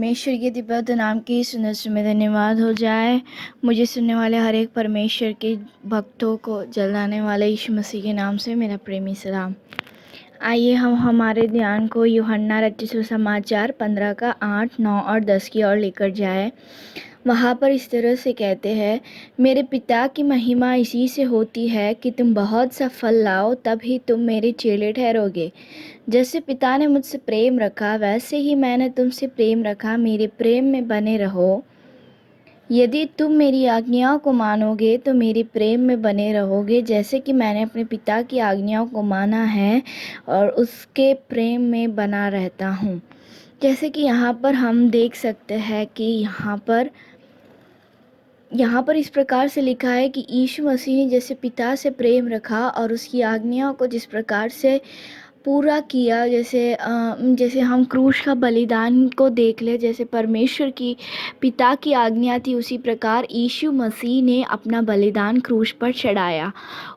परमेश्वर के दिव्य नाम की सुंदर सुमें धन्यवाद हो जाए। मुझे सुनने वाले हर एक परमेश्वर के भक्तों को जलाने वाले यीशु मसीह के नाम से मेरा प्रेमी सलाम। आइए हम हमारे ध्यान को यूहन्ना रचित सुसमाचार 15 का 8, 9 और 10 की ओर लेकर जाए। वहाँ पर इस तरह से कहते हैं, मेरे पिता की महिमा इसी से होती है कि तुम बहुत सा फल लाओ, तब ही तुम मेरे चेले ठहरोगे। जैसे पिता ने मुझसे प्रेम रखा वैसे ही मैंने तुमसे प्रेम रखा, मेरे प्रेम में बने रहो। यदि तुम मेरी आज्ञाओं को मानोगे तो मेरे प्रेम में बने रहोगे, जैसे कि मैंने अपने पिता की आज्ञाओं को माना है और उसके प्रेम में बना रहता हूँ। जैसे कि यहाँ पर हम देख सकते हैं कि यहाँ पर इस प्रकार से लिखा है कि यीशु मसीह ने जैसे पिता से प्रेम रखा और उसकी आज्ञाओं को जिस प्रकार से पूरा किया, जैसे हम क्रूस का बलिदान को देख ले, जैसे परमेश्वर की पिता की आज्ञा थी उसी प्रकार यीशु मसीह ने अपना बलिदान क्रूस पर चढ़ाया।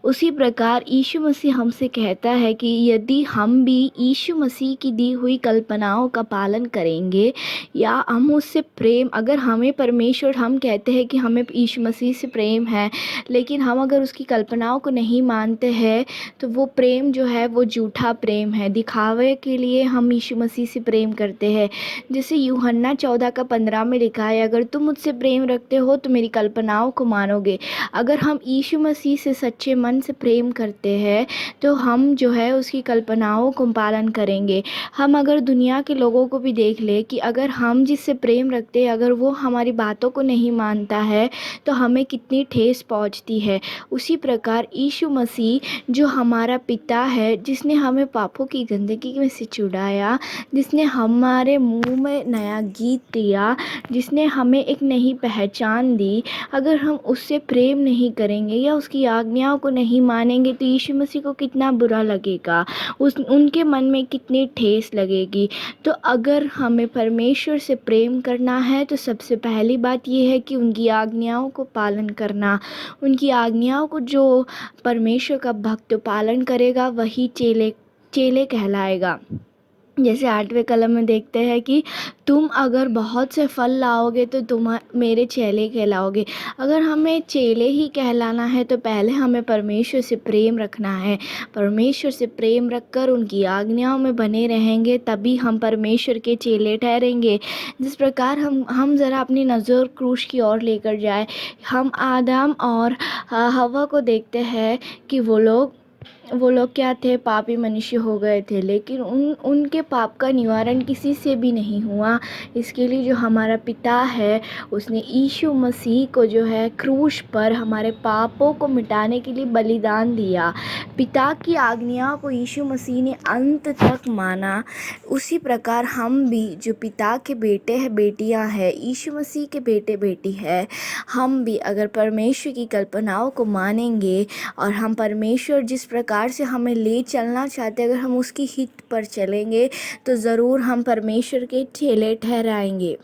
उसी प्रकार यीशु मसीह हमसे कहता है कि यदि हम भी यीशु मसीह की दी हुई कल्पनाओं का पालन करेंगे या हम उससे प्रेम, अगर हमें परमेश्वर, हम कहते हैं कि हमें यीशु मसीह से प्रेम है, लेकिन हम अगर उसकी कल्पनाओं को नहीं मानते हैं तो वो प्रेम जो है वो झूठा प्रेम है। दिखावे के लिए हम यीशु मसीह से प्रेम करते हैं। जैसे यूहन्ना 14 का 15 में लिखा है, अगर तुम मुझसे प्रेम रखते हो तो मेरी कल्पनाओं को मानोगे। अगर हम यीशु मसीह से सच्चे मन से प्रेम करते हैं तो हम जो है उसकी कल्पनाओं को पालन करेंगे। हम अगर दुनिया के लोगों को भी देख ले कि अगर हम जिससे प्रेम रखते हैं अगर वो हमारी बातों को नहीं मानता है तो हमें कितनी ठेस पहुंचती है। उसी प्रकार यीशु मसीह जो हमारा पिता है, जिसने हमें पापों की गंदगी में से छुड़ाया, जिसने हमारे मुंह में नया गीत दिया, जिसने हमें एक नई पहचान दी, अगर हम उससे प्रेम नहीं करेंगे या उसकी आज्ञाओं को नहीं मानेंगे तो यीशु मसीह को कितना बुरा लगेगा, उनके मन में कितनी ठेस लगेगी। तो अगर हमें परमेश्वर से प्रेम करना है तो सबसे पहली बात यह है कि उनकी आज्ञाओं को पालन करना। उनकी आज्ञाओं को जो परमेश्वर का भक्त पालन करेगा वही चेले चेले कहलाएगा। जैसे 8वें कलम में देखते हैं कि तुम अगर बहुत से फल लाओगे तो तुम मेरे चेले कहलाओगे। अगर हमें चेले ही कहलाना है तो पहले हमें परमेश्वर से प्रेम रखना है। परमेश्वर से प्रेम रखकर उनकी आज्ञाओं में बने रहेंगे, तभी हम परमेश्वर के चेले ठहरेंगे। जिस प्रकार हम ज़रा अपनी नज़र क्रूस की ओर लेकर जाए, हम आदम और हव्वा को देखते हैं कि वो लोग क्या थे, पापी मनुष्य हो गए थे, लेकिन उनके पाप का निवारण किसी से भी नहीं हुआ। इसके लिए जो हमारा पिता है उसने यीशु मसीह को जो है क्रूस पर हमारे पापों को मिटाने के लिए बलिदान दिया। पिता की आज्ञाओं को यीशु मसीह ने अंत तक माना। उसी प्रकार हम भी जो पिता के बेटे हैं, बेटियां हैं, यीशु मसीह के बेटे बेटी है, हम भी अगर परमेश्वर की कल्पनाओं को मानेंगे और हम परमेश्वर जिस प्रकार से हमें ले चलना चाहते हैं, अगर हम उसकी हित पर चलेंगे तो ज़रूर हम परमेश्वर के चेले ठहराएंगे।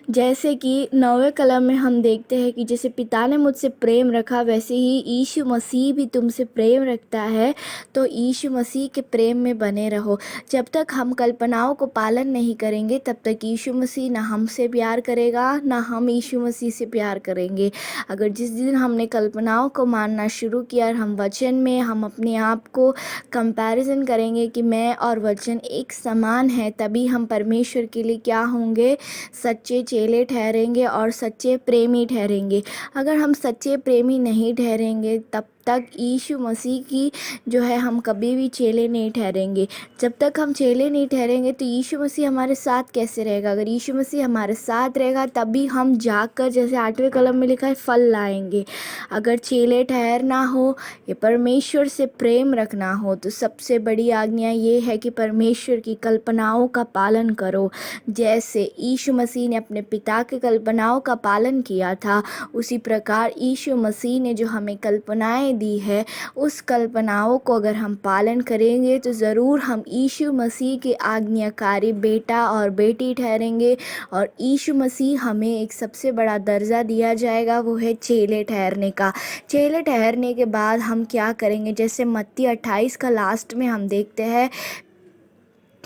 जैसे कि 9वें कलम में हम देखते हैं कि जैसे पिता ने मुझसे प्रेम रखा वैसे ही यीशु मसीह भी तुमसे प्रेम रखता है, तो यीशु मसीह के प्रेम में बने रहो। जब तक हम कल्पनाओं को पालन नहीं करेंगे तब तक यीशु मसीह ना हमसे प्यार करेगा ना हम यीशु मसीह से प्यार करेंगे। अगर जिस दिन हमने कल्पनाओं को मानना शुरू किया और हम वचन में हम अपने आप को कंपैरिजन करेंगे कि मैं और वचन एक समान है, तभी हम परमेश्वर के लिए क्या होंगे, सच्चे चेले ठहरेंगे और सच्चे प्रेमी ठहरेंगे। अगर हम सच्चे प्रेमी नहीं ठहरेंगे तब तक यीशु मसीह की जो है हम कभी भी चेले नहीं ठहरेंगे। जब तक हम चेले नहीं ठहरेंगे तो यीशु मसीह हमारे साथ कैसे रहेगा। अगर यीशु मसीह हमारे साथ रहेगा तभी हम जाकर, जैसे 8वें कलम में लिखा है, फल लाएंगे। अगर चेले ठहरना हो या परमेश्वर से प्रेम रखना हो तो सबसे बड़ी आज्ञा ये है कि परमेश्वर की कल्पनाओं का पालन करो। जैसे यीशु मसीह ने अपने पिता की कल्पनाओं का पालन किया था, उसी प्रकार यीशु मसीह ने जो हमें कल्पनाएं दी है उस कल्पनाओं को अगर हम पालन करेंगे तो ज़रूर हम यीशु मसीह के आज्ञाकारी बेटा और बेटी ठहरेंगे। और यीशु मसीह हमें एक सबसे बड़ा दर्जा दिया जाएगा, वो है चेले ठहरने का। चेले ठहरने के बाद हम क्या करेंगे, जैसे मत्ती 28 का लास्ट में हम देखते हैं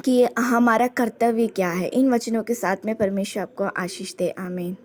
कि हमारा कर्तव्य क्या है। इन वचनों के साथ में परमेश्वर आपको आशीष दे। आमीन।